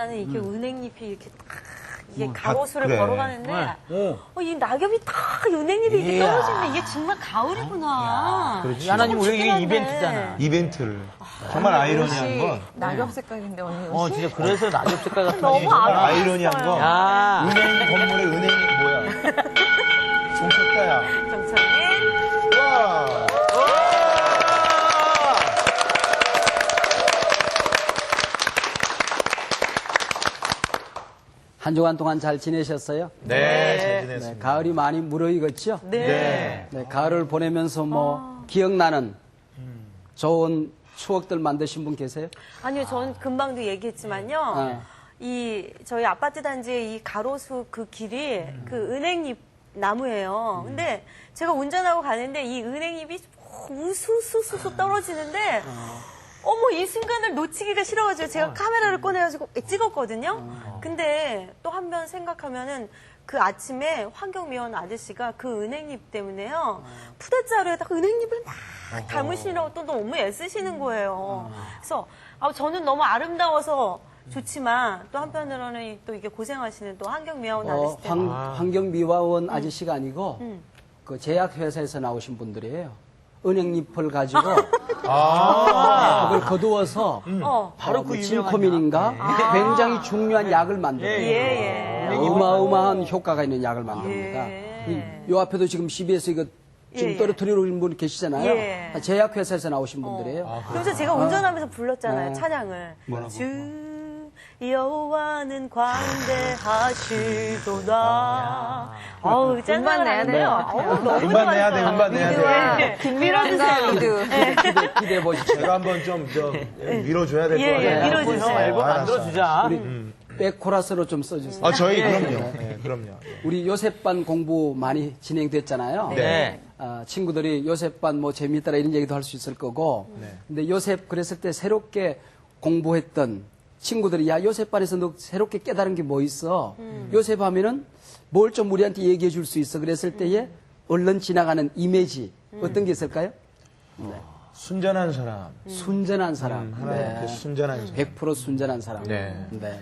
보기보다는 이게 은행잎이 이렇게 딱 이게 가로수를 그래. 걸어가는데 이 낙엽이 딱 은행잎이 이렇게 떨어지는데 이게 정말 가을이구나. 그렇지. 하나님 우리 이게 이벤트잖아. 이벤트를. 정말 아이러니한 건. 낙엽 색깔인데 언니. 진짜 그래서 낙엽 색깔 같은 너무 정말 아이러니한 건. 야. 은행 건물에 은행이 뭐야. 정쳤다야. 정철님. 와. 한 주간 동안 잘 지내셨어요? 네, 잘 네, 지냈습니다. 가을이 많이 무르익었죠? 네. 네, 가을을 보내면서 기억나는 좋은 추억들 만드신 분 계세요? 아니요, 전 금방도 얘기했지만요. 저희 아파트 단지의 이 가로수 그 길이 그 은행잎 나무예요. 근데 제가 운전하고 가는데 이 은행잎이 우수수수수 떨어지는데 어머, 이 순간을 놓치기가 싫어가지고 제가 카메라를 꺼내가지고 찍었거든요. 근데 또 한편 생각하면은 그 아침에 환경미원 아저씨가 그 은행잎 때문에요. 푸대자루에다가 은행잎을 막 담으시느라고 또 너무 애쓰시는 거예요. 그래서 저는 너무 아름다워서 좋지만 또 한편으로는 또 이게 고생하시는 또 환경미화원 아저씨 때문에. 환경미화원 아저씨가 아니고 그 제약회사에서 나오신 분들이에요. 은행잎을 가지고 그걸 거두어서 바로 그 진코민인가 굉장히 중요한 약을 만들어요. 어마어마한 효과가 있는 약을 만듭니다. 요 앞에도 지금 CBS 이거 지금 떨어뜨리는 분 계시잖아요. 제약회사에서 나오신 분들이에요. 그래서 제가 운전하면서 불렀잖아요, 찬양을. 주 여호와는 관대하시도다. 음반 내야 될 것 같아요. 너무 음반 내야 돼, 음반 내야 돼. 김미란과 위드. 기대해 보시죠. 제가 한번 좀 밀어줘야 될 것 같아요. 밀어주세요. 앨범 알았어. 만들어주자. 백코러스로 좀 써주세요. 저희 그럼요. 네, 그럼요. 우리 요셉반 공부 많이 진행됐잖아요. 네. 친구들이 요셉반 뭐 재미있더라 이런 얘기도 할 수 있을 거고. 근데 요셉 그랬을 때 새롭게 공부했던 친구들이 야 요셉반에서 너 새롭게 깨달은 게 뭐 있어? 요셉 하면은 뭘 좀 우리한테 얘기해 줄 수 있어? 그랬을 때에 얼른 지나가는 이미지 어떤 게 있을까요? 순전한 사람. 순전한 사람. 하나님께 순전한 사람. 100% 순전한 사람. 네.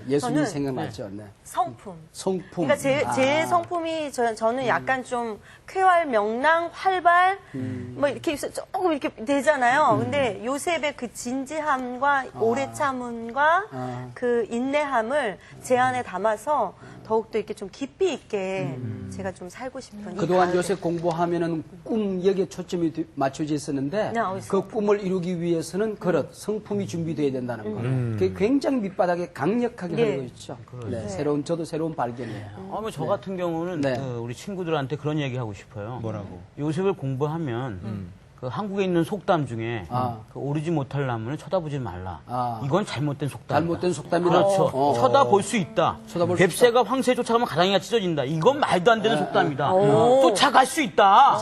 예수님 저는 생각나죠. 네. 성품. 성품. 그러니까 제 성품이 저는 약간 좀 쾌활, 명랑, 활발 뭐 이렇게 조금 이렇게 되잖아요. 근데 요셉의 그 진지함과 오래 참음과 그 인내함을 제 안에 담아서 더욱더 이렇게 좀 깊이 있게 제가 좀 살고 싶은. 그동안 요셉 공부하면은 꿈 여기에 초점이 맞춰져 있었는데 그 꿈을 이루기 위해서는 그릇, 성품이 준비돼야 된다는 거. 그게 굉장히 밑바닥에 강력하게 하고 있죠. 네, 저도 새로운 발견이에요. 저 같은 경우는 네. 우리 친구들한테 그런 얘기 하고 싶어요. 뭐라고? 요셉을 공부하면 그 한국에 있는 속담 중에 그 오르지 못할 나무는 쳐다보지 말라. 이건 잘못된 속담이다. 잘못된 속담이다. 그렇죠. 쳐다볼 수 있다. 쳐다볼 수 뱁새가 황새에 쫓아가면 가랑이가 찢어진다. 이건 말도 안 되는 속담이다. 쫓아갈 수 있다.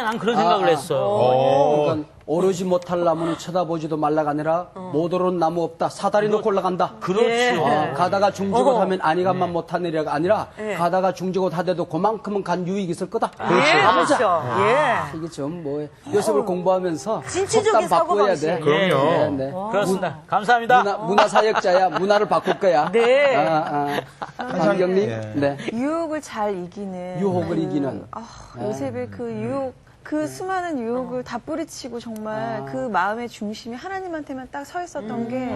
난 그런 생각을 했어요. 그러니까 오르지 못할 나무는 쳐다보지도 말라가 아니라 못 오른 나무 없다. 사다리 놓고 올라간다. 그렇죠. 가다가 중지고 하면 아니간만 못하느냐가 아니라 가다가 중지고 하더라도 그만큼은 간 유익이 있을 거다. 그렇죠. 이게 좀 뭐 요셉을 공부하면서 진취적인 속담 바꿔야 사고방식. 돼. 그럼요. 네. 그렇습니다. 감사합니다. 문화사역자야. 문화를 바꿀 거야. 네. 황경님. 예. 네. 유혹을 잘 이기는. 유혹을 이기는. 요셉의 그 유혹, 그 수많은 유혹을 다 뿌리치고 정말 그 마음의 중심이 하나님한테만 딱 서 있었던 게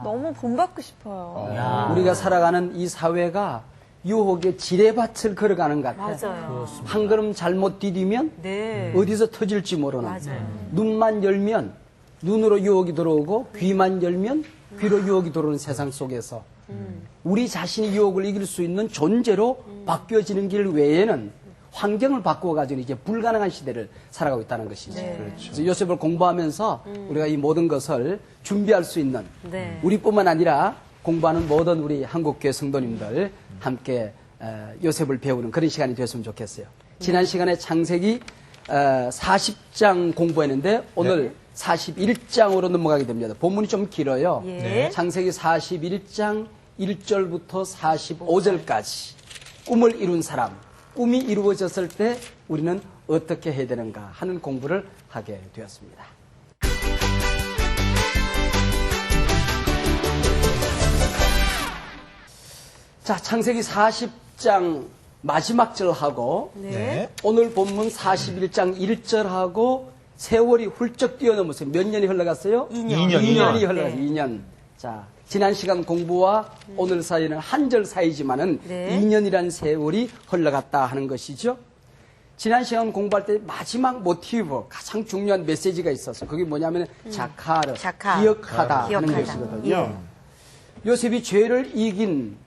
너무 본받고 싶어요. 우리가 살아가는 이 사회가 유혹의 지뢰밭을 걸어가는 것 같아요. 맞아요. 한 걸음 잘못 디디면 어디서 터질지 모르는. 눈만 열면 눈으로 유혹이 들어오고 귀만 열면 귀로 유혹이 들어오는 세상 속에서 우리 자신이 유혹을 이길 수 있는 존재로 바뀌어지는 길 외에는 환경을 바꾸어가지고 이제 불가능한 시대를 살아가고 있다는 것이죠. 그래서 요셉을 공부하면서 우리가 이 모든 것을 준비할 수 있는 우리뿐만 아니라 공부하는 모든 우리 한국교회 성도님들 함께 요셉을 배우는 그런 시간이 됐으면 좋겠어요. 지난 시간에 창세기 40장 공부했는데 오늘 41장으로 넘어가게 됩니다. 본문이 좀 길어요. 창세기 41장 1절부터 45절까지 꿈을 이룬 사람, 꿈이 이루어졌을 때 우리는 어떻게 해야 되는가 하는 공부를 하게 되었습니다. 자, 창세기 40장 마지막 절하고 네. 오늘 본문 41장 1절하고 세월이 훌쩍 뛰어넘었어요. 몇 년이 흘러갔어요? 2년이 흘러갔어요. 2년. 자, 지난 시간 공부와 오늘 사이는 한 절 사이지만은 네. 2년이라는 세월이 흘러갔다 하는 것이죠. 지난 시간 공부할 때 마지막 모티브, 가장 중요한 메시지가 있었어요. 그게 뭐냐면 자카르, 자카. 기억하다 하는 기억하다. 것이거든요. 요셉이 죄를 이긴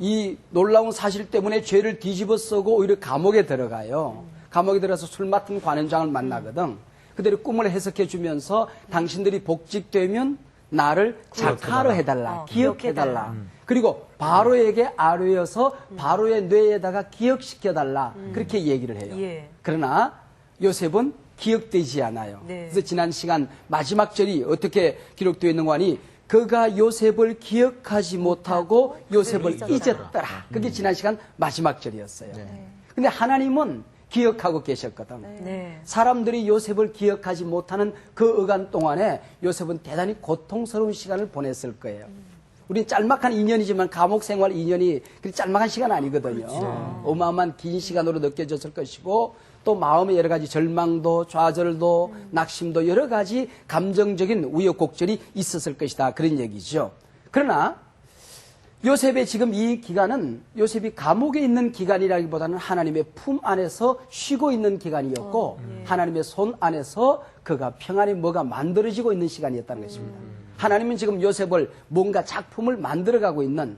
이 놀라운 사실 때문에 죄를 뒤집어 쓰고 오히려 감옥에 들어가요. 감옥에 들어가서 술 맡은 관원장을 만나거든. 그들이 꿈을 해석해 주면서 당신들이 복직되면 나를 자카로 해달라, 기억해달라. 그리고 바로에게 아뢰어서 바로의 뇌에다가 기억시켜달라. 그렇게 얘기를 해요. 예. 그러나 요셉은 기억되지 않아요. 네. 그래서 지난 시간 마지막 절이 어떻게 기록되어 있는 거 아니? 그가 요셉을 기억하지 못하고 요셉을 잊었더라. 그게 지난 시간 마지막 절이었어요. 근데 하나님은 기억하고 계셨거든. 네. 사람들이 요셉을 기억하지 못하는 그 어간 동안에 요셉은 대단히 고통스러운 시간을 보냈을 거예요. 우린 짤막한 2년이지만 감옥 생활 2년이 그렇게 짤막한 시간 아니거든요. 어마어마한 긴 시간으로 느껴졌을 것이고 또 마음의 여러 가지 절망도 좌절도 낙심도 여러 가지 감정적인 우여곡절이 있었을 것이다. 그런 얘기죠. 그러나 요셉의 지금 이 기간은 요셉이 감옥에 있는 기간이라기보다는 하나님의 품 안에서 쉬고 있는 기간이었고 하나님의 손 안에서 그가 평안히 뭐가 만들어지고 있는 시간이었다는 것입니다. 하나님은 지금 요셉을 뭔가 작품을 만들어가고 있는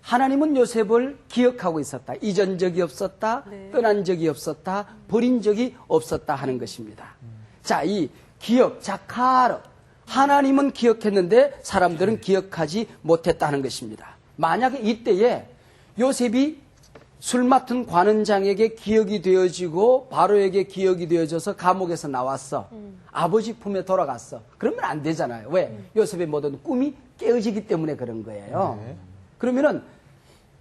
하나님은 요셉을 기억하고 있었다. 잊은 적이 없었다. 떠난 적이 없었다. 버린 적이 없었다 하는 것입니다. 자, 이 기억, 자카르. 하나님은 기억했는데 사람들은 기억하지 못했다는 것입니다. 만약에 이때에 요셉이 술 맡은 관원장에게 기억이 되어지고 바로에게 기억이 되어져서 감옥에서 나왔어. 아버지 품에 돌아갔어. 그러면 안 되잖아요. 왜? 요셉의 모든 꿈이 깨어지기 때문에 그런 거예요. 그러면은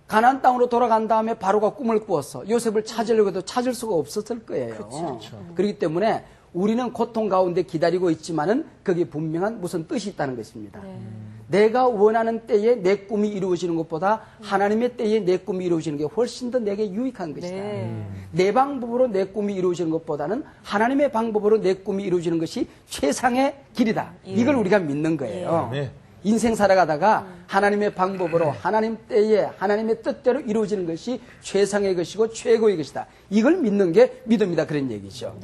가나안 땅으로 돌아간 다음에 바로가 꿈을 꾸었어. 요셉을 찾으려고 해도 찾을 수가 없었을 거예요. 그렇기 때문에 우리는 고통 가운데 기다리고 있지만은 거기에 분명한 무슨 뜻이 있다는 것입니다. 내가 원하는 때에 내 꿈이 이루어지는 것보다 하나님의 때에 내 꿈이 이루어지는 게 훨씬 더 내게 유익한 것이다. 내 방법으로 내 꿈이 이루어지는 것보다는 하나님의 방법으로 내 꿈이 이루어지는 것이 최상의 길이다. 이걸 우리가 믿는 거예요. 인생 살아가다가 하나님의 방법으로 하나님 때에 하나님의 뜻대로 이루어지는 것이 최상의 것이고 최고의 것이다. 이걸 믿는 게 믿음이다. 그런 얘기죠.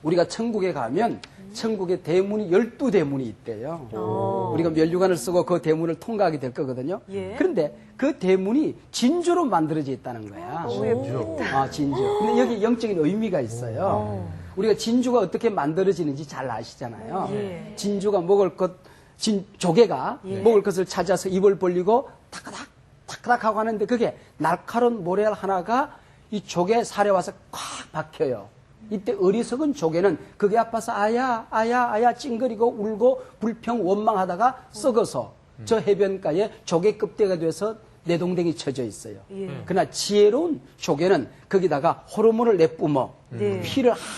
우리가 천국에 가면 천국에 대문이 12대문이 있대요. 우리가 면류관을 쓰고 그 대문을 통과하게 될 거거든요. 그런데 그 대문이 진주로 만들어져 있다는 거야. 진주. 근데 여기 영적인 의미가 있어요. 우리가 진주가 어떻게 만들어지는지 잘 아시잖아요. 진주가 먹을 것, 조개가 먹을 것을 찾아서 입을 벌리고 타카닥 하고 하는데 그게 날카로운 모래알 하나가 이 조개 살에 와서 콱 박혀요. 이때 어리석은 조개는 그게 아파서 아야 찡그리고 울고 불평 원망하다가 썩어서 저 해변가에 조개 껍데기가 돼서 내동댕이 쳐져 있어요. 그러나 지혜로운 조개는 거기다가 호르몬을 내뿜어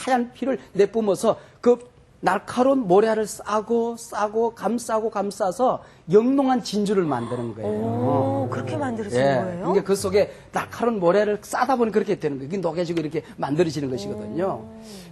하얀 피를 내뿜어서 그 날카로운 모래알을 싸고 감싸서 영롱한 진주를 만드는 거예요. 그렇게 만들어지는 거예요? 그러니까 그 속에 날카로운 모래알을 싸다 보니 그렇게 되는 거예요. 이게 녹여지고 이렇게 만들어지는 것이거든요.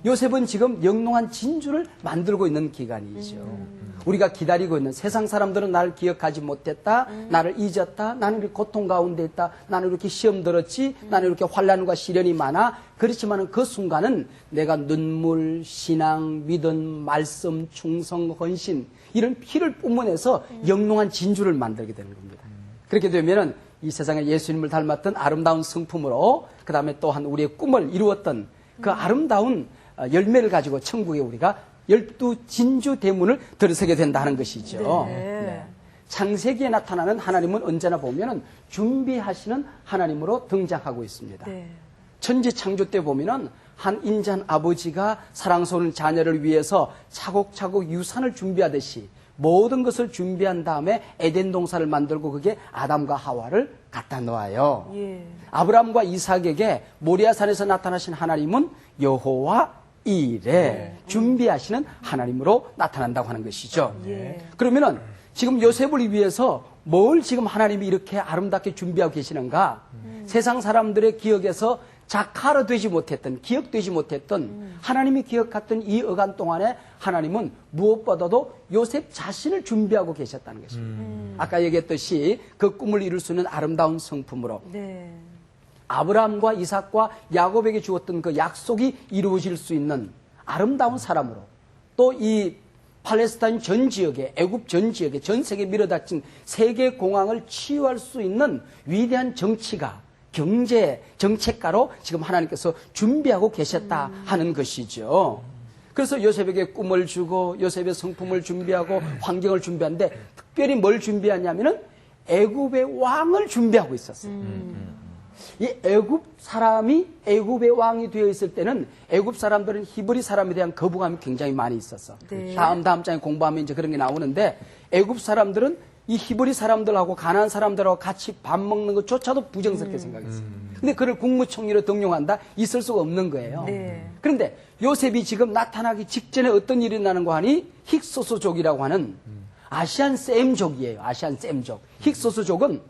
요셉은 지금 영롱한 진주를 만들고 있는 기간이죠. 우리가 기다리고 있는 세상 사람들은 나를 기억하지 못했다. 나를 잊었다. 나는 이렇게 고통 가운데 있다. 나는 이렇게 시험 들었지. 나는 이렇게 환난과 시련이 많아. 그렇지만 그 순간은 내가 눈물, 신앙, 믿음, 말씀, 충성, 헌신 이런 피를 뿜어내서 영롱한 진주를 만들게 되는 겁니다. 그렇게 되면은 이 세상에 예수님을 닮았던 아름다운 성품으로 그 다음에 또한 우리의 꿈을 이루었던 그 아름다운 열매를 가지고 천국에 우리가 12진주 대문을 들어서게 된다는 것이죠. 창세기에 나타나는 하나님은 언제나 보면은 준비하시는 하나님으로 등장하고 있습니다. 천지 창조 때 보면은 한 인자한 아버지가 사랑스러운 자녀를 위해서 차곡차곡 유산을 준비하듯이 모든 것을 준비한 다음에 에덴 동산을 만들고 그게 아담과 하와를 갖다 놓아요. 아브라함과 이삭에게 모리아산에서 나타나신 하나님은 여호와 이레 준비하시는 하나님으로 나타난다고 하는 것이죠. 그러면은 지금 요셉을 위해서 뭘 지금 하나님이 이렇게 아름답게 준비하고 계시는가? 세상 사람들의 기억에서 작하로 되지 못했던, 기억되지 못했던 하나님이 기억했던 이 어간 동안에 하나님은 무엇보다도 요셉 자신을 준비하고 계셨다는 것입니다. 아까 얘기했듯이 그 꿈을 이룰 수 있는 아름다운 성품으로 네. 아브라함과 이삭과 야곱에게 주었던 그 약속이 이루어질 수 있는 아름다운 사람으로 또 이 팔레스타인 전 지역에, 애굽 전 지역에, 전 세계에 밀어닥친 세계 공황을 치유할 수 있는 위대한 정치가, 경제 정책가로 지금 하나님께서 준비하고 계셨다 하는 것이죠. 그래서 요셉에게 꿈을 주고 요셉의 성품을 준비하고 환경을 준비하는데 특별히 뭘 준비하냐면은 애굽의 왕을 준비하고 있었어요. 이 애굽 사람이 애굽의 왕이 되어 있을 때는 애굽 사람들은 히브리 사람에 대한 거부감이 굉장히 많이 있었어. 네. 다음 장에 공부하면 이제 그런 게 나오는데 애굽 사람들은 이 히브리 사람들하고 가나안 사람들하고 같이 밥 먹는 것조차도 부정스럽게 생각했어요. 근데 그를 국무총리로 등용한다? 있을 수가 없는 거예요. 네. 그런데 요셉이 지금 나타나기 직전에 어떤 일이 나는가 하니 힉소스족이라고 하는 아시안 셈족이에요. 아시안 셈족. 힉소스족은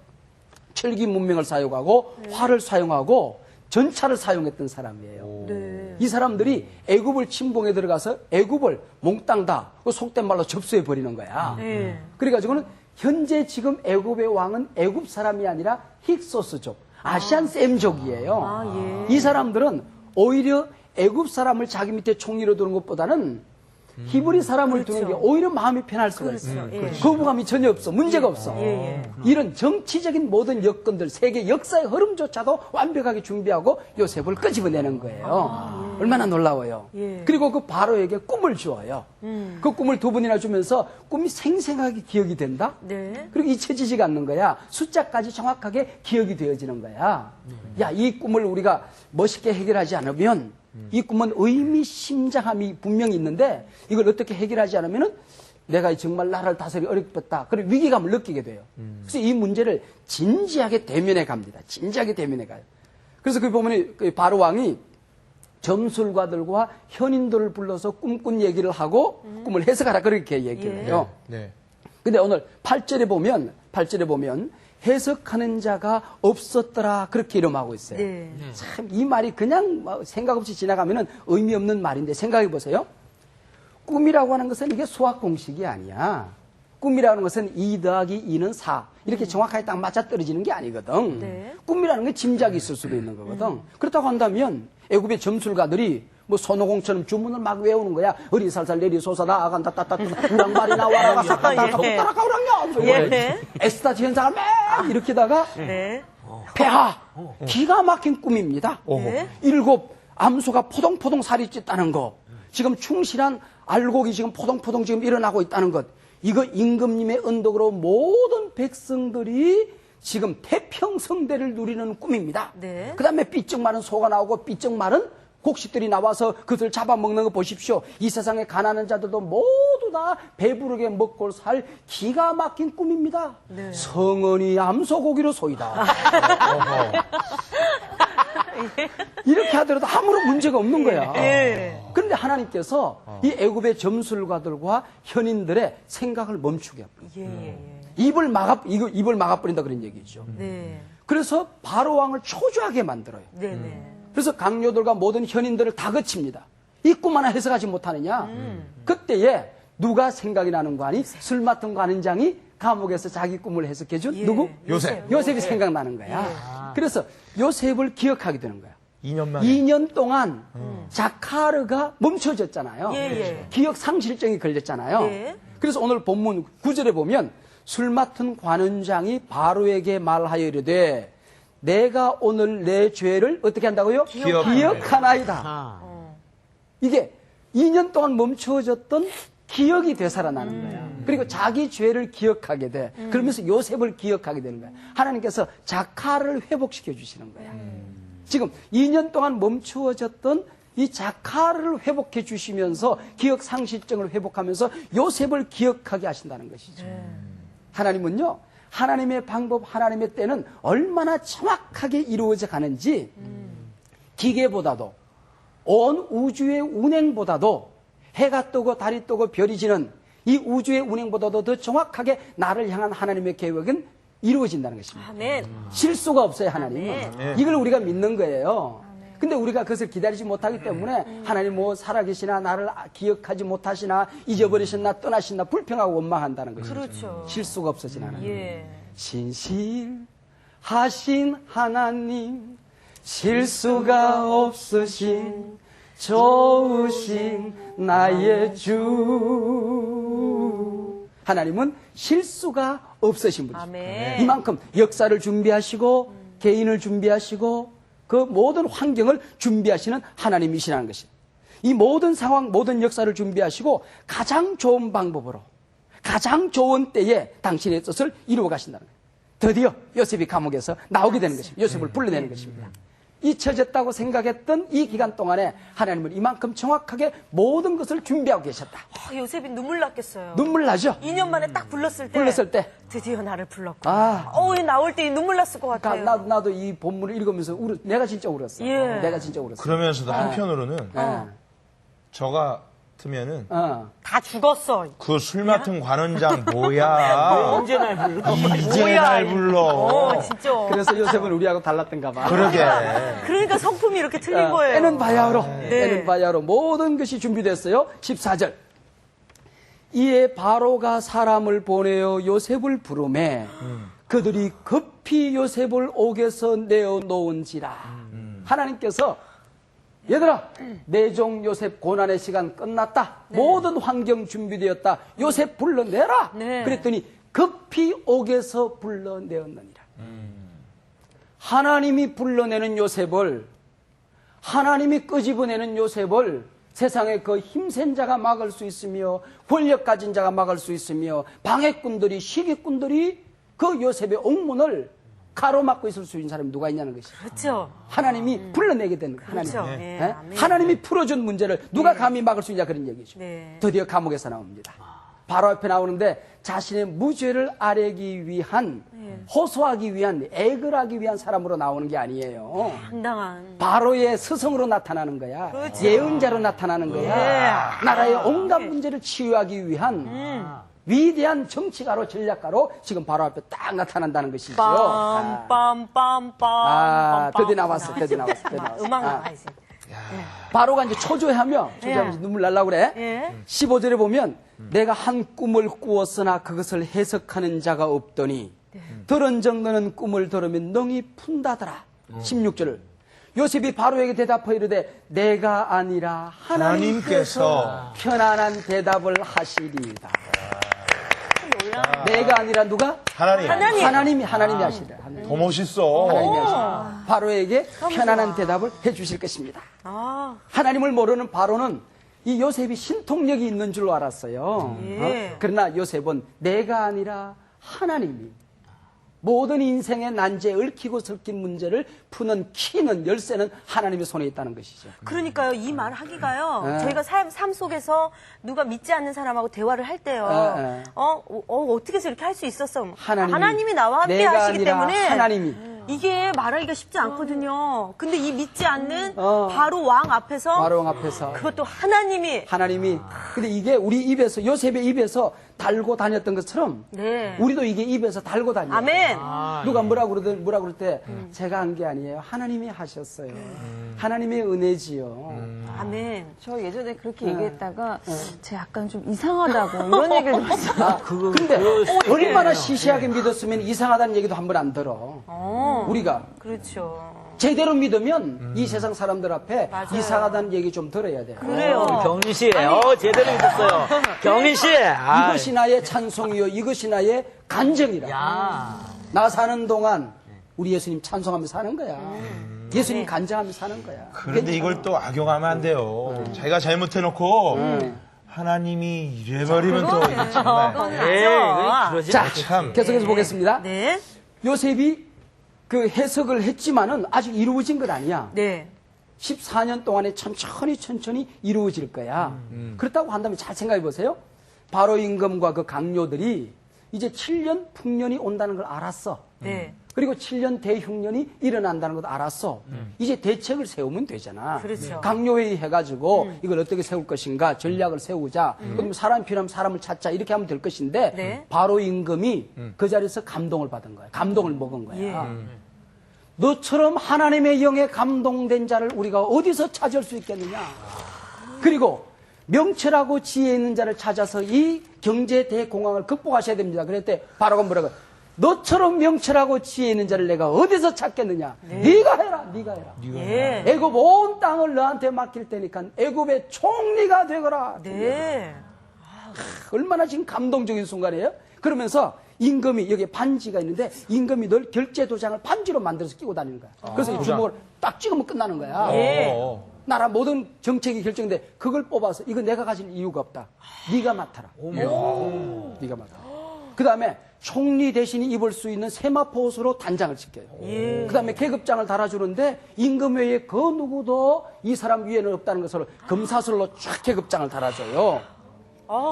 철기 문명을 사용하고 활을 사용하고 전차를 사용했던 사람이에요. 네. 이 사람들이 애굽을 침공에 들어가서 애굽을 몽땅 다 속된 말로 접수해 버리는 거야. 네. 그래가지고는 현재 지금 애굽의 왕은 애굽 사람이 아니라 힉소스족, 아시안 셈족이에요. 아, 예. 이 사람들은 오히려 애굽 사람을 자기 밑에 총리로 두는 것보다는 히브리 사람을 그렇죠. 두는 게 오히려 마음이 편할 수가 그렇죠. 있어요. 예. 거부감이 전혀 없어. 문제가 없어. 예. 이런 정치적인 모든 여건들, 세계 역사의 흐름조차도 완벽하게 준비하고 요셉을 끄집어내는 거예요. 얼마나 놀라워요. 예. 그리고 그 바로에게 꿈을 주어요. 그 꿈을 두 번이나 주면서 꿈이 생생하게 기억이 된다? 네. 그리고 잊혀지지가 않는 거야. 숫자까지 정확하게 기억이 되어지는 거야. 야, 이 꿈을 우리가 멋있게 해결하지 않으면 이 꿈은 의미심장함이 분명히 있는데 이걸 어떻게 해결하지 않으면은 내가 정말 나라를 다스리기 어렵겠다. 그런 위기감을 느끼게 돼요. 그래서 이 문제를 진지하게 대면해 갑니다. 진지하게 대면해 가요. 그래서 그 보면 바로 왕이 점술가들과 현인들을 불러서 꿈꾼 얘기를 하고 꿈을 해석하라 그렇게 얘기를 해요. 네. 근데 오늘 8절에 보면 해석하는 자가 없었더라 그렇게 이름하고 있어요. 네. 참 이 말이 그냥 생각 없이 지나가면은 의미 없는 말인데 생각해 보세요. 꿈이라고 하는 것은 이게 수학 공식이 아니야. 꿈이라는 것은 2 더하기 2는 4 이렇게 정확하게 딱 맞아떨어지는 게 아니거든. 네. 꿈이라는 게 짐작이 있을 수도 있는 거거든. 그렇다고 한다면 애굽의 점술가들이 뭐 손오공처럼 주문을 막 외우는 거야. 어리살살 내리솟아 나아간다 따따따 우랑말이 나와라 싹다따 예. 따라가 우랑냐. 예. 엑스타지 현상을 매 일으키다가 네. 폐하 기가 막힌 꿈입니다. 네. 7 암소가 포동포동 살이 찢다는 거. 지금 충실한 알곡이 지금 포동포동 지금 일어나고 있다는 것. 이거 임금님의 언덕으로 모든 백성들이 지금 태평성대를 누리는 꿈입니다. 네. 그 다음에 삐쩍 마른 소가 나오고 삐쩍 마른 곡식들이 나와서 그들 잡아먹는 거 보십시오. 이 세상에 가난한 자들도 모두 다 배부르게 먹고 살 기가 막힌 꿈입니다. 네. 성은이 암소고기로 소이다. 이렇게 하더라도 아무런 문제가 없는 거야. 예. 그런데 하나님께서 이 애굽의 점술가들과 현인들의 생각을 멈추게 합니다. 예. 입을 막아버린다 그런 얘기죠. 네. 그래서 바로 왕을 초조하게 만들어요. 네네. 그래서 강요들과 모든 현인들을 다 거칩니다. 이 꿈 하나 해석하지 못하느냐? 그때에 누가 생각이 나는 거 아니? 술 맡은 관원장이 감옥에서 자기 꿈을 해석해준 예. 누구? 요셉. 요셉이 생각나는 거야. 그래서 요셉을 기억하게 되는 거야. 2년 만에. 2년 동안 자카르가 멈춰졌잖아요. 예. 기억 상실증이 걸렸잖아요. 예. 그래서 오늘 본문 9절에 보면 술 맡은 관원장이 바로에게 말하여 이르되 내가 오늘 내 죄를 어떻게 한다고요? 기억하나이다. 이게 2년 동안 멈춰졌던 기억이 되살아나는 거야. 그리고 자기 죄를 기억하게 돼. 그러면서 요셉을 기억하게 되는 거야. 하나님께서 자카를 회복시켜 주시는 거야. 지금 2년 동안 멈추어졌던 이 자카를 회복해 주시면서 기억 상실증을 회복하면서 요셉을 기억하게 하신다는 것이죠. 하나님은요, 하나님의 방법, 하나님의 때는 얼마나 정확하게 이루어져 가는지 기계보다도 온 우주의 운행보다도 해가 뜨고 달이 뜨고 별이 지는 이 우주의 운행보다도 더 정확하게 나를 향한 하나님의 계획은 이루어진다는 것입니다. 아멘. 실수가 없어요, 하나님은. 아멘. 이걸 우리가 믿는 거예요. 근데 우리가 그것을 기다리지 못하기 때문에 하나님 뭐 살아계시나 나를 기억하지 못하시나 잊어버리셨나 떠나시나 불평하고 원망한다는 것이죠. 그렇죠. 실수가 없어진 하나님. 예. 신실하신 하나님, 실수가 없으신 좋으신 나의 주. 하나님은 실수가 없으신 분이죠. 아멘. 이만큼 역사를 준비하시고 개인을 준비하시고 그 모든 환경을 준비하시는 하나님이시라는 것입니다. 이 모든 상황, 모든 역사를 준비하시고 가장 좋은 방법으로 가장 좋은 때에 당신의 뜻을 이루어 가신다는 거예요. 드디어 요셉이 감옥에서 나오게 되는 것입니다. 요셉을 불러내는 것입니다. 잊혀졌다고 생각했던 이 기간 동안에 하나님은 이만큼 정확하게 모든 것을 준비하고 계셨다. 요셉이 눈물 났겠어요. 눈물 나죠? 2년 만에 딱 불렀을 때. 드디어 나를 불렀고. 아. 나올 때 눈물 났을 것 같아요. 나도 이 본문을 읽으면서 내가 진짜 울었어. 예. 내가 진짜 울었어. 그러면서도 한편으로는 예. 저 같으면은 다 죽었어. 그 술 맡은 관원장 뭐야? 언제 날 불러? 이제 날 불러. 진짜. 그래서 요셉은 우리하고 달랐던가 봐. 그러게. 그러니까 성품이 이렇게 틀린 거예요. 에는 바야흐로, 네. 에는 바야흐로 모든 것이 준비됐어요. 14절. 이에 바로가 사람을 보내어 요셉을 부르매 그들이 급히 요셉을 옥에서 내어 놓은지라. 하나님께서 얘들아, 내 종 요셉 고난의 시간 끝났다. 모든 환경 준비되었다. 요셉 불러내라. 네. 그랬더니 급히 옥에서 불러내었느니라. 하나님이 불러내는 요셉을, 하나님이 끄집어내는 요셉을 세상에 그 힘센 자가 막을 수 있으며 권력 가진 자가 막을 수 있으며 방해꾼들이, 시기꾼들이 그 요셉의 옥문을 가로막고 있을 수 있는 사람이 누가 있냐는 것이죠. 그렇죠. 하나님이 불러내게 되는 거예요. 그렇죠. 하나님. 예, 예? 아멘. 하나님이 풀어준 문제를 누가 감히 막을 수 있냐 그런 얘기죠. 네. 드디어 감옥에서 나옵니다. 바로 앞에 나오는데 자신의 무죄를 아뢰기 위한, 호소하기 위한, 애걸하기 위한 사람으로 나오는 게 아니에요. 당당한. 바로의 스승으로 나타나는 거야. 그렇죠. 예언자로 나타나는 거야. 나라의 온갖 문제를 치유하기 위한 위대한 정치가로, 전략가로 지금 바로 앞에 딱 나타난다는 것이죠. 빰빰빰빰. 드디어 나왔어. 드디어 나왔어. 음악 나와야지. 바로가 이제 초조해하면서 눈물 날라고 그래. 예. 15절에 보면 내가 한 꿈을 꾸었으나 그것을 해석하는 자가 없더니 들은 정도는 꿈을 들으면 능히 푼다더라. 16절을 요셉이 바로에게 대답하여 이르되 내가 아니라 하나님께서 편안한 대답을 하시리이다. 내가 아니라 누가? 하나님. 하나님이 하시리라. 더 멋있어. 하나님이 하시리라. 바로에게 편안한 대답을 해주실 것입니다. 하나님을 모르는 바로는 이 요셉이 신통력이 있는 줄로 알았어요. 예. 그러나 요셉은 내가 아니라 하나님이 모든 인생의 난제에 얽히고 설킨 문제를 푸는 키는, 열쇠는 하나님의 손에 있다는 것이죠. 그러니까요, 이 말 하기가요, 저희가 삶 속에서 누가 믿지 않는 사람하고 대화를 할 때요, 어떻게 해서 이렇게 할 수 있었어? 하나님이 나와 함께 내가 하시기 아니라 때문에 하나님이. 이게 말하기가 쉽지 않거든요. 근데 이 믿지 않는 바로 왕 앞에서 그것도 하나님이 근데 이게 우리 입에서, 요셉의 입에서 달고 다녔던 것처럼 네. 우리도 이게 입에서 달고 다녀요. 아멘. 누가 뭐라 그럴 때 제가 한 게 아니에요. 하나님이 하셨어요. 하나님의 은혜지요. 아멘. 저 예전에 그렇게 얘기했다가 제가 약간 좀 이상하다고 이런 얘기를 좀 했어요. 근데 얼마나 시시하게 믿었으면 이상하다는 얘기도 한 번 안 들어. 우리가 그렇죠. 제대로 믿으면 이 세상 사람들 앞에 맞아요. 이상하다는 얘기 좀 들어야 돼요. 그래요. 경민 씨, 제대로 믿었어요. 경민 씨. 이것이 나의 찬송이요. 이것이 나의 간증이라. 나 사는 동안 우리 예수님 찬송하며 사는 거야. 예수님 간증하며 사는 거야. 그런데 이걸 또 악용하면 안 돼요. 자기가 잘못해놓고 하나님이 이래버리면 또 이게 정말. 그러지 자, 참. 계속해서 보겠습니다. 네. 요셉이 그 해석을 했지만은 아직 이루어진 것 아니야. 네. 14년 동안에 천천히 이루어질 거야. 그렇다고 한다면 잘 생각해 보세요. 바로 임금과 그 강요들이 이제 7년 풍년이 온다는 걸 알았어. 네. 그리고 7년 대흉년이 일어난다는 것도 알았어. 이제 대책을 세우면 되잖아. 그렇죠. 강요회의 해가지고 이걸 어떻게 세울 것인가 전략을 세우자. 그럼 사람이 필요하면 사람을 찾자. 이렇게 하면 될 것인데 네. 바로 임금이 그 자리에서 감동을 받은 거야. 감동을 먹은 거야. 예. 너처럼 하나님의 영에 감동된 자를 우리가 어디서 찾을 수 있겠느냐. 그리고 명철하고 지혜 있는 자를 찾아서 이 경제 대공황을 극복하셔야 됩니다. 그랬더니 바로가 뭐라고? 너처럼 명철하고 지혜 있는 자를 내가 어디서 찾겠느냐? 네가 해라, 네가 해라. 예. 애굽 온 땅을 너한테 맡길 테니까 애굽의 총리가 되거라. 네. 얼마나 지금 감동적인 순간이에요? 그러면서 임금이 여기 반지가 있는데 임금이 늘 결제 도장을 반지로 만들어서 끼고 다니는 거야. 그래서 이 주먹을 딱 찍으면 끝나는 거야. 예. 나라 모든 정책이 결정돼 그걸 뽑아서 이거 내가 가질 이유가 없다. 네가 맡아라. 네가 맡아라. 그 다음에 총리 대신이 입을 수 있는 세마포 옷으로 단장을 시켜요. 그 다음에 계급장을 달아주는데 임금 외에 그 누구도 이 사람 위에는 없다는 것을 금사슬로 쫙 계급장을 달아줘요.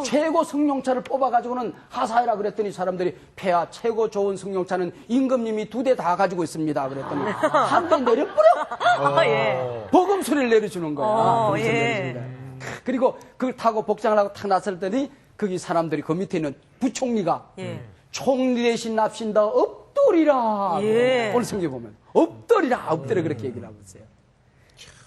최고 승용차를 뽑아가지고는 하사해라 그랬더니 사람들이 폐하 최고 좋은 승용차는 임금님이 2대 다 가지고 있습니다. 그랬더니 한 대 내려뿌려! 예. 보금소리를 내려주는 거야. 보금소리를 예. 내려주는 거야. 그리고 그걸 타고 복장을 하고 탁 나섰더니 거기 사람들이 그 밑에 있는 부총리가 예. 총리 대신 납신다 엎드리라. 예. 오늘 성경 보면 엎드리라. 엎드려 그렇게 얘기를 하고 있어요.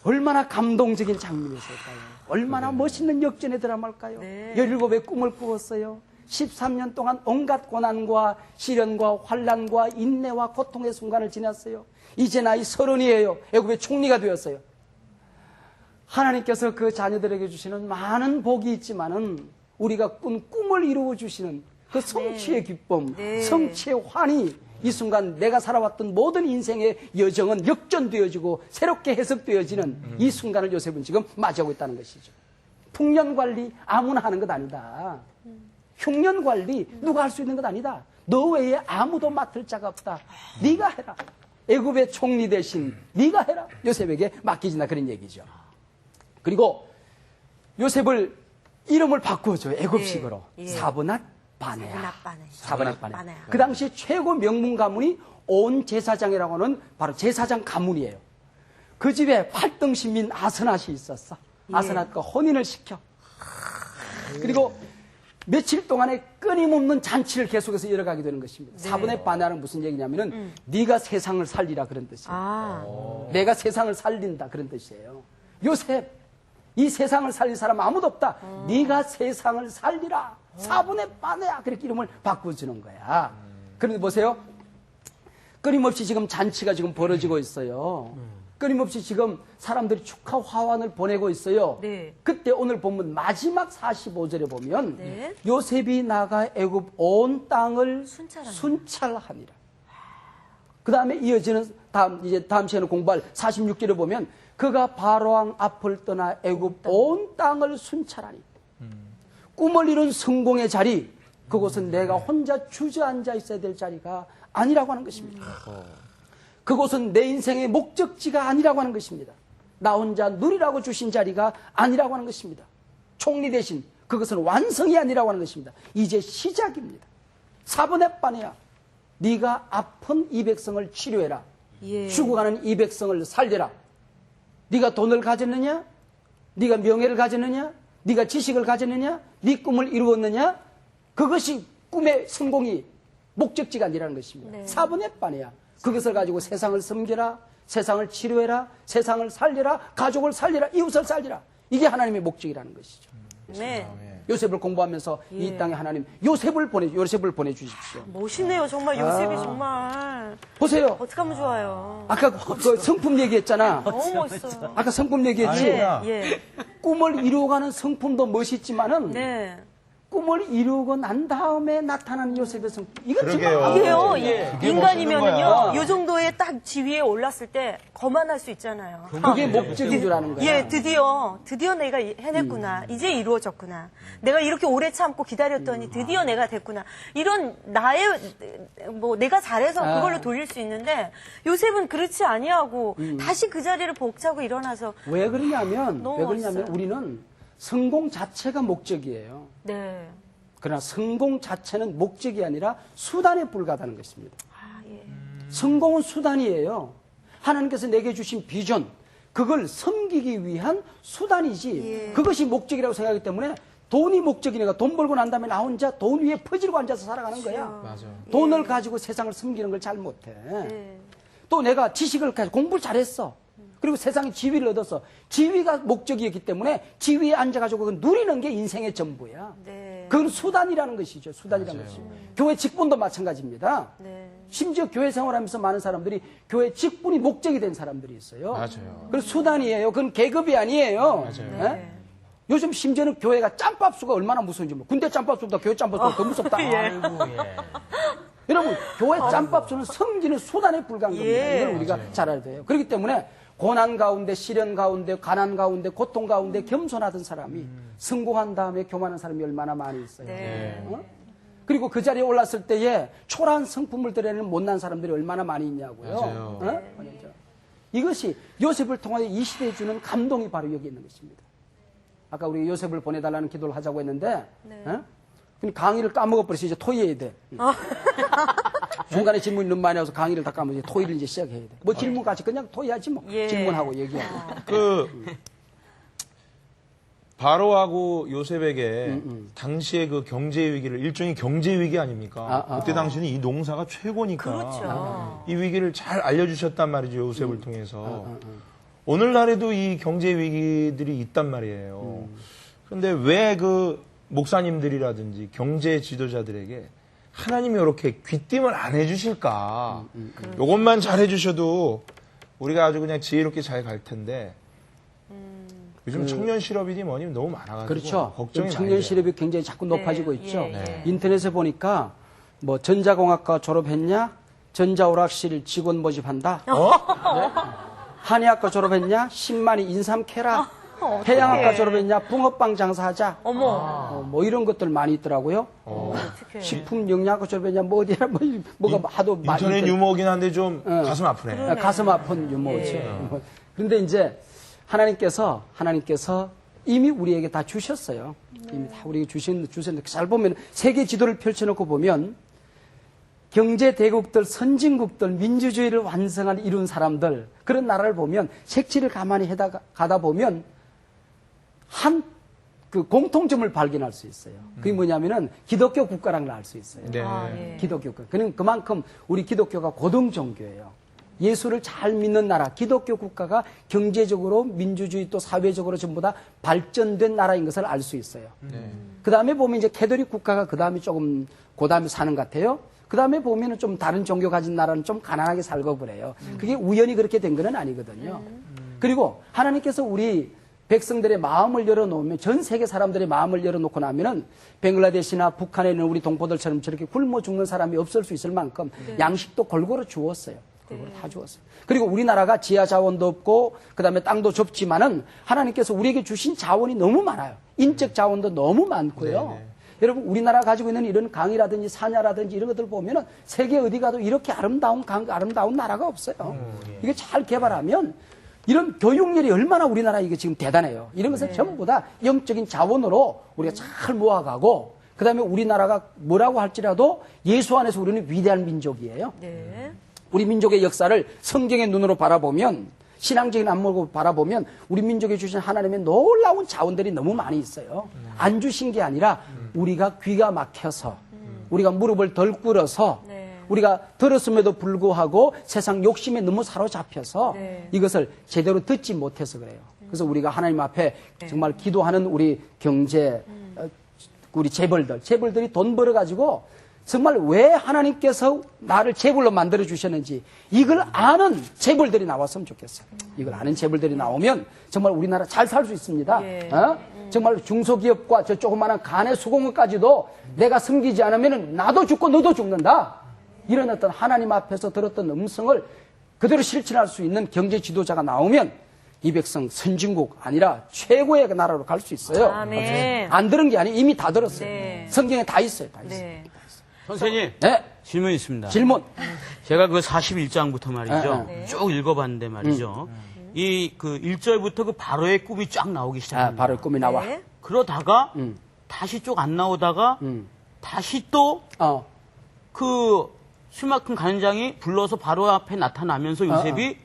얼마나 감동적인 장면이었을까요? 얼마나 멋있는 역전의 드라마일까요? 네. 17의 꿈을 꾸었어요. 13년 동안 온갖 고난과 시련과 환난과 인내와 고통의 순간을 지났어요. 이제 나이 30이에요. 애굽의 총리가 되었어요. 하나님께서 그 자녀들에게 주시는 많은 복이 있지만은 우리가 꾼 꿈을 이루어 주시는 그 성취의 기쁨, 네. 성취의 환희, 이 순간 내가 살아왔던 모든 인생의 여정은 역전되어지고 새롭게 해석되어지는 이 순간을 요셉은 지금 맞이하고 있다는 것이죠. 풍년 관리 아무나 하는 것 아니다. 흉년 관리 누가 할 수 있는 것 아니다. 너 외에 아무도 맡을 자가 없다. 네가 해라. 애굽의 총리 대신 네가 해라. 요셉에게 맡기지나 그런 얘기죠. 그리고 요셉을 이름을 바꾸어줘요. 애굽식으로. 예. 사브낫 바네아. 사브낫바네. 사브낫 바네아. 바네아. 그 당시 최고 명문 가문이 온 제사장이라고 하는 바로 제사장 가문이에요. 그 집에 8등 신민 아스낫이 있었어. 아스낫과 혼인을 시켜. 그리고 며칠 동안에 끊임없는 잔치를 계속해서 이어가게 되는 것입니다. 사분의 바네아는 무슨 얘기냐면은 네가 세상을 살리라 그런 뜻이에요. 내가 세상을 살린다 그런 뜻이에요. 요셉 이 세상을 살릴 사람 아무도 없다. 네가 세상을 살리라. 사분의 바네아 그렇게 이름을 바꿔주는 거야. 그런데 보세요. 끊임없이 지금 잔치가 지금 벌어지고 있어요. 끊임없이 지금 사람들이 축하 화환을 보내고 있어요. 네. 그때 오늘 본문 마지막 45절에 보면 네. 요셉이 나가 애굽 온 땅을 순찰하니라. 순찰하니라. 그 다음에 이어지는 다음 시간에 공부할 46절에 보면 그가 바로왕 앞을 떠나 애굽 온 땅을 순찰하니 꿈을 이룬 성공의 자리 그곳은 내가 혼자 주저앉아 있어야 될 자리가 아니라고 하는 것입니다. 그곳은 내 인생의 목적지가 아니라고 하는 것입니다. 나 혼자 누리라고 주신 자리가 아니라고 하는 것입니다. 총리 대신 그것은 완성이 아니라고 하는 것입니다. 이제 시작입니다. 사분의 바네아 네가 아픈 이 백성을 치료해라. 예. 죽어가는 이 백성을 살려라. 네가 돈을 가졌느냐? 네가 명예를 가졌느냐? 네가 지식을 가졌느냐? 네 꿈을 이루었느냐? 그것이 꿈의 성공이 목적지가 아니라는 것입니다. 네. 사분의 바네아 그것을 가지고 세상을 섬겨라. 세상을 치료해라. 세상을 살려라. 가족을 살려라. 이웃을 살려라. 이게 하나님의 목적이라는 것이죠. 네. 요셉을 공부하면서 이 땅에 하나님 요셉을 보내주십시오. 멋있네요. 정말 요셉이 정말. 보세요. 어떡하면 좋아요. 아까 그 성품 얘기했잖아. 너무 멋있어요. 아까 성품 얘기했지. 아니야. 예. 꿈을 이루어가는 성품도 멋있지만은 네. 꿈을 이루고 난 다음에 나타나는 요셉의 성품. 이건 그러게요. 정말 이게요, 그게 멋있는 인간이면은요, 거야. 요 정도의 딱 지위에 올랐을 때 거만할 수 있잖아요. 그게 목적인 줄 아는 거야. 예, 드디어 내가 해냈구나. 이제 이루어졌구나. 내가 이렇게 오래 참고 기다렸더니 드디어 내가 됐구나. 이런 내가 잘해서 그걸로 돌릴 수 있는데, 요셉은 그렇지 아니하고, 다시 그 자리를 복차고 일어나서, 왜 그러냐면 너무 멋있어요. 우리는 성공 자체가 목적이에요. 네. 그러나 성공 자체는 목적이 아니라 수단에 불과하다는 것입니다. 아, 예. 성공은 수단이에요. 하나님께서 내게 주신 비전, 그걸 섬기기 위한 수단이지 그것이 목적이라고 생각하기 때문에 돈이 목적이니까 돈 벌고 난 다음에 나 혼자 돈 위에 퍼지고 앉아서 살아가는 거야. 맞아. 돈을 가지고 세상을 섬기는 걸 잘 못해. 또 내가 지식을 가지고 공부를 잘했어. 그리고 세상에 지위를 얻어서 지위가 목적이었기 때문에 지위에 앉아가지고 그걸 누리는 게 인생의 전부야. 네. 그건 수단이라는 것이죠. 수단이라는 것이. 교회 직분도 마찬가지입니다. 네. 심지어 교회 생활하면서 많은 사람들이 교회 직분이 목적이 된 사람들이 있어요. 맞아요. 그건 수단이에요. 그건 계급이 아니에요. 맞아요. 예? 요즘 심지어는 교회가 짬밥수가 얼마나 무서운지 몰라. 군대 짬밥수보다 교회 짬밥수가 더 무섭다. 아이고, 예. 여러분, 교회 짬밥수는 섬기는 수단에 불과한 겁니다. 예. 이걸 우리가 잘 알아야 돼요. 그렇기 때문에 고난 가운데, 시련 가운데, 가난 가운데, 고통 가운데 겸손하던 사람이 성공한 다음에 교만한 사람이 얼마나 많이 있어요. 네. 어? 그리고 그 자리에 올랐을 때에 초라한 성품을 드러내는 못난 사람들이 얼마나 많이 있냐고요. 맞아요. 어? 이것이 요셉을 통하여 이 시대에 주는 감동이 바로 여기 있는 것입니다. 아까 우리 요셉을 보내달라는 기도를 하자고 했는데, 어? 근데 강의를 까먹어버려서 이제 토의해야 돼. 중간에 질문이 너무 많이 와서 강의를 다 까먹어. 이제 토의를 이제 시작해야 돼. 뭐 질문 같이 그냥 토의하지 뭐. 예. 질문하고 얘기하고. 바로하고 요셉에게 당시의 그 경제 위기를 일종의 경제 위기 아닙니까? 그때 당시는 이 농사가 최고니까 그렇죠. 이 위기를 잘 알려주셨단 말이죠. 요셉을 통해서. 오늘날에도 이 경제 위기들이 있단 말이에요. 그런데 왜 그 목사님들이라든지 경제 지도자들에게 하나님이 이렇게 귀띔을 안 해주실까? 이것만 잘 해주셔도 우리가 아주 그냥 지혜롭게 잘 갈 텐데 요즘 청년 실업이니 뭐니 너무 많아가지고 그렇죠. 걱정이 많이 청년 돼요. 실업이 굉장히 자꾸 높아지고 있죠. 예. 인터넷에 보니까 뭐 전자공학과 졸업했냐? 전자오락실 직원 모집한다. 네? 한의학과 졸업했냐? 10만이 인삼 캐라. 해양학과 졸업했냐? 붕어빵 장사하자. 어머. 뭐 이런 것들 많이 있더라고요. 어떡해. 식품 영양학과 졸업했냐? 뭐 어디야? 뭐가 하도 많이 인터넷 있더라고요. 유머긴 한데 좀 가슴 아프네. 가슴 아픈 유머죠. 그런데 이제 하나님께서 이미 우리에게 다 주셨어요. 이미 다 우리에게 주셨는데 잘 보면 세계 지도를 펼쳐놓고 보면 경제 대국들, 선진국들, 민주주의를 완성한 이룬 사람들 그런 나라를 보면 색지를 가만히 가다 보면 한 그 공통점을 발견할 수 있어요. 그게 뭐냐면은 기독교 국가라는 걸 알 수 있어요. 네. 예. 기독교 국가. 그만큼 우리 기독교가 고등 종교예요. 예수를 잘 믿는 나라, 기독교 국가가 경제적으로 민주주의 또 사회적으로 전부 다 발전된 나라인 것을 알 수 있어요. 그 다음에 보면 이제 캐톨릭 국가가 그 다음에 조금 그 다음에 사는 것 같아요. 그 다음에 보면은 좀 다른 종교 가진 나라는 좀 가난하게 살고 그래요. 그게 우연히 그렇게 된 건 아니거든요. 그리고 하나님께서 우리 백성들의 마음을 열어놓으면 전 세계 사람들의 마음을 열어놓고 나면은 벵글라데시나 북한에 있는 우리 동포들처럼 저렇게 굶어 죽는 사람이 없을 수 있을 만큼 양식도 골고루 주었어요. 골고루 다 주었어요. 그리고 우리나라가 지하 자원도 없고 그다음에 땅도 좁지만은 하나님께서 우리에게 주신 자원이 너무 많아요. 인적 자원도 너무 많고요. 여러분 우리나라 가지고 있는 이런 강이라든지 산야라든지 이런 것들 보면은 세계 어디 가도 이렇게 아름다운 아름다운 나라가 없어요. 이게 잘 개발하면 이런 교육열이 얼마나 우리나라 이게 지금 대단해요. 이런 것을 전부 다 영적인 자원으로 우리가 잘 모아가고 그 다음에 우리나라가 뭐라고 할지라도 예수 안에서 우리는 위대한 민족이에요. 네. 우리 민족의 역사를 성경의 눈으로 바라보면 신앙적인 안목으로 바라보면 우리 민족에 주신 하나님의 놀라운 자원들이 너무 많이 있어요. 안 주신 게 아니라 우리가 귀가 막혀서 우리가 무릎을 덜 꿇어서 우리가 들었음에도 불구하고 세상 욕심에 너무 사로잡혀서 이것을 제대로 듣지 못해서 그래요. 그래서 우리가 하나님 앞에 정말 기도하는 우리 경제, 우리 재벌들이 돈 벌어가지고 정말 왜 하나님께서 나를 재벌로 만들어 주셨는지 이걸 아는 재벌들이 나왔으면 좋겠어요. 이걸 아는 재벌들이 나오면 정말 우리나라 잘 살 수 있습니다. 정말 중소기업과 저 조그마한 간의 수공업까지도 내가 섬기지 않으면 나도 죽고 너도 죽는다. 이런 어떤 하나님 앞에서 들었던 음성을 그대로 실천할 수 있는 경제 지도자가 나오면 이 백성 선진국 아니라 최고의 나라로 갈 수 있어요. 아멘. 안 들은 게 아니에요. 이미 다 들었어요. 네. 성경에 다 있어요. 다 있어요. 네. 선생님, 네. 질문이 있습니다. 질문. 제가 그 41장부터 말이죠. 쭉 읽어봤는데 말이죠. 이 그 1절부터 그 바로의 꿈이 쫙 나오기 시작합니다. 바로 꿈이 나와. 네. 그러다가, 다시 쭉 안 나오다가, 다시 또, 그 술 맡은 간장이 불러서 바로 앞에 나타나면서 요셉이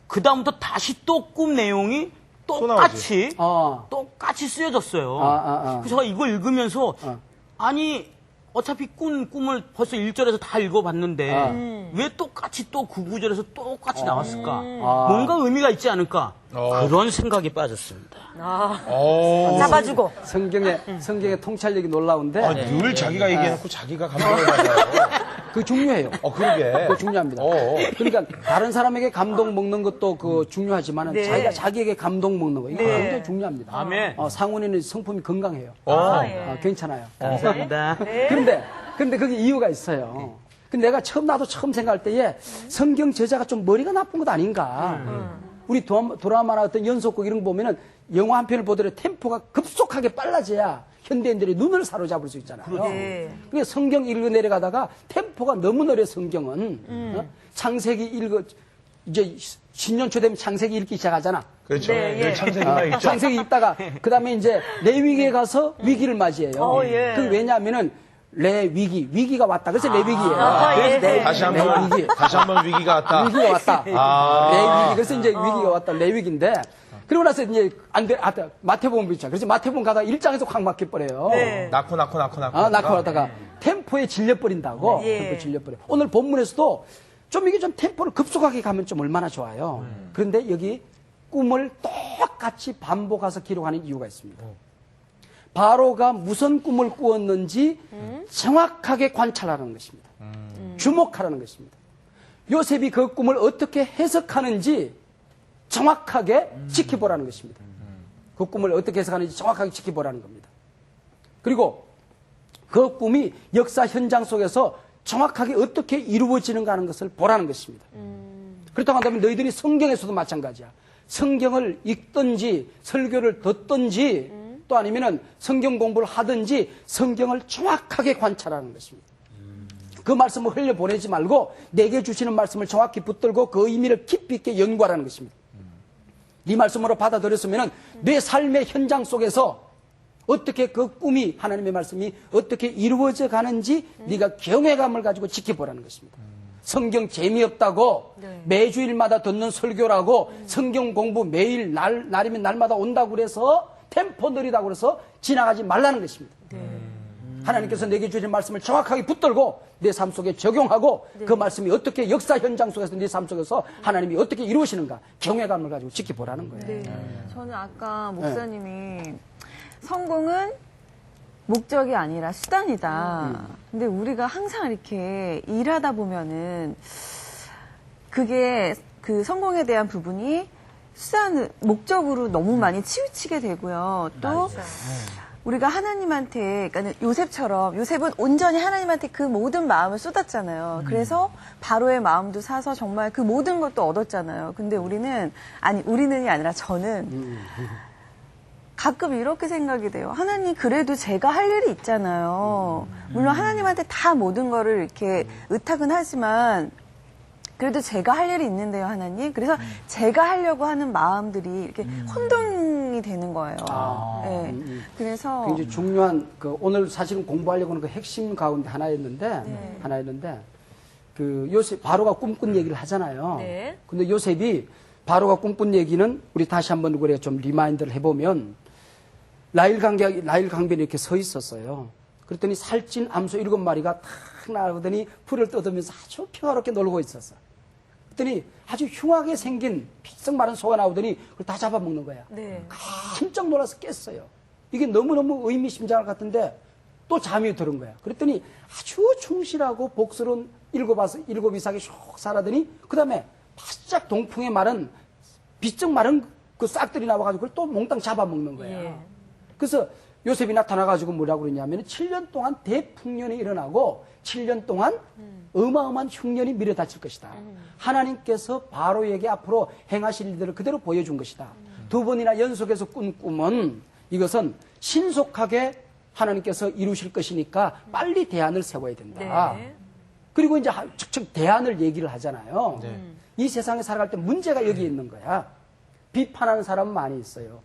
그다음부터 다시 또 꿈 내용이 똑같이 똑같이 쓰여졌어요. 그래서 제가 이걸 읽으면서 아니 어차피 꿈을 벌써 1절에서 다 읽어봤는데 왜 똑같이 또 그 구절에서 똑같이 나왔을까? 뭔가 의미가 있지 않을까? 그런 생각이 빠졌습니다. 잡아주고. 성경의 통찰력이 놀라운데 늘 자기가 얘기해놓고 자기가 감동을 받아요. 그게 중요해요. 그러게. 그거 중요합니다. 그러니까 다른 사람에게 감동 먹는 것도 그 중요하지만 네. 자기가 자기에게 감동 먹는 거 이거 네. 굉장히 중요합니다. 아멘. 상훈이는 성품이 건강해요. 예. 괜찮아요. 감사합니다. 근데 그게 이유가 있어요. 근데 내가 나도 처음 생각할 때에 성경 저자가 좀 머리가 나쁜 것 아닌가. 우리 드라마나 어떤 연속극 이런 거 보면은 영화 한 편을 보더라도 템포가 급속하게 빨라져야 현대인들의 눈을 사로잡을 수 있잖아요. 네. 그러니까 성경 읽어 내려가다가 템포가 너무 느려 성경은. 창세기 이제 신년초 되면 창세기 읽기 시작하잖아. 그렇죠. 네, 늘 예. 창세기만 있죠. 창세기 읽다가 그다음에 이제 레위기에 가서 위기를 맞이해요. 예. 그 왜냐하면은 위기가 왔다. 그래서 레위기예요. 예. 그래서 다시 한번 위기가 왔다. 위기가 왔다. 레위기. 그래서 이제 위기가 왔다. 레위기인데 그러고 나서 이제 마태복음 있잖아. 그래서 마태복음 가다가 1장에서 확 막혀버려요. 네. 낳고 낳고 하다가 템포에 질려버린다고. 예. 템포에 질려버려. 오늘 본문에서도 이게 좀 템포를 급속하게 가면 좀 얼마나 좋아요. 그런데 여기 꿈을 똑같이 반복해서 기록하는 이유가 있습니다. 바로가 무슨 꿈을 꾸었는지 정확하게 관찰하는 것입니다. 주목하라는 것입니다. 요셉이 그 꿈을 어떻게 해석하는지 정확하게 지켜보라는 것입니다. 그 꿈을 어떻게 해석하는지 정확하게 지켜보라는 겁니다. 그리고 그 꿈이 역사 현장 속에서 정확하게 어떻게 이루어지는가 하는 것을 보라는 것입니다. 그렇다고 한다면 너희들이 성경에서도 마찬가지야. 성경을 읽든지 설교를 듣든지 또 아니면은 성경 공부를 하든지 성경을 정확하게 관찰하는 것입니다. 그 말씀을 흘려보내지 말고 내게 주시는 말씀을 정확히 붙들고 그 의미를 깊이 있게 연구하라는 것입니다. 이 말씀으로 받아들였으면 내 삶의 현장 속에서 어떻게 그 꿈이 하나님의 말씀이 어떻게 이루어져 가는지 네가 경외감을 가지고 지켜보라는 것입니다. 성경 재미없다고 매주일마다 듣는 설교라고 성경 공부 매일 날이면 날마다 온다고 그래서 템포 느리다고 그래서 지나가지 말라는 것입니다. 하나님께서 내게 주신 말씀을 정확하게 붙들고 내 삶 속에 적용하고 그 말씀이 어떻게 역사 현장 속에서 내 삶 속에서 하나님이 어떻게 이루시는가 경외감을 가지고 지켜보라는 거예요. 저는 아까 목사님이 성공은 목적이 아니라 수단이다. 근데 우리가 항상 이렇게 일하다 보면은 그게 그 성공에 대한 부분이 수단, 목적으로 너무 많이 치우치게 되고요. 또 우리가 하나님한테, 그러니까 요셉은 온전히 하나님한테 그 모든 마음을 쏟았잖아요. 그래서 바로의 마음도 사서 정말 그 모든 것도 얻었잖아요. 근데 우리는이 아니라 저는 가끔 이렇게 생각이 돼요. 하나님, 그래도 제가 할 일이 있잖아요. 물론 하나님한테 다 모든 거를 이렇게 의탁은 하지만 그래도 제가 할 일이 있는데요, 하나님. 그래서 제가 하려고 하는 마음들이 이렇게 혼동이 되는 거예요. 네. 그래서 굉장히 중요한 오늘 사실은 공부하려고 하는 그 핵심 가운데 하나였는데 그 요셉 바로가 꿈꾼 얘기를 하잖아요. 네. 근데 요셉이 바로가 꿈꾼 얘기는 우리 다시 한번 우리가 좀 리마인드를 해보면 나일 강변에 이렇게 서 있었어요. 그랬더니 살찐 암소 7마리가 탁 나오더니 풀을 뜯으면서 아주 평화롭게 놀고 있었어. 그랬더니 아주 흉하게 생긴 피썩 마른 소가 나오더니 그걸 다 잡아먹는 거야. 네. 깜짝 놀라서 깼어요. 이게 너무너무 의미심장할 것 같은데 또 잠이 들은 거야. 그랬더니 아주 충실하고 복스러운 일곱 이삭이 슉 살아더니 그 다음에 바짝 동풍에 마른 비쩍 마른 그 싹들이 나와가지고 그걸 또 몽땅 잡아먹는 거야. 예. 그래서 요셉이 나타나가지고 뭐라고 그러냐면 7년 동안 대풍년이 일어나고 7년 동안 어마어마한 흉년이 밀어닥칠 것이다. 하나님께서 바로에게 앞으로 행하실 일들을 그대로 보여준 것이다. 두 번이나 연속해서 꾼 꿈은 이것은 신속하게 하나님께서 이루실 것이니까 빨리 대안을 세워야 된다. 네. 그리고 이제 척척 대안을 얘기를 하잖아요. 이 세상에 살아갈 때 문제가 여기 있는 거야. 비판하는 사람은 많이 있어요.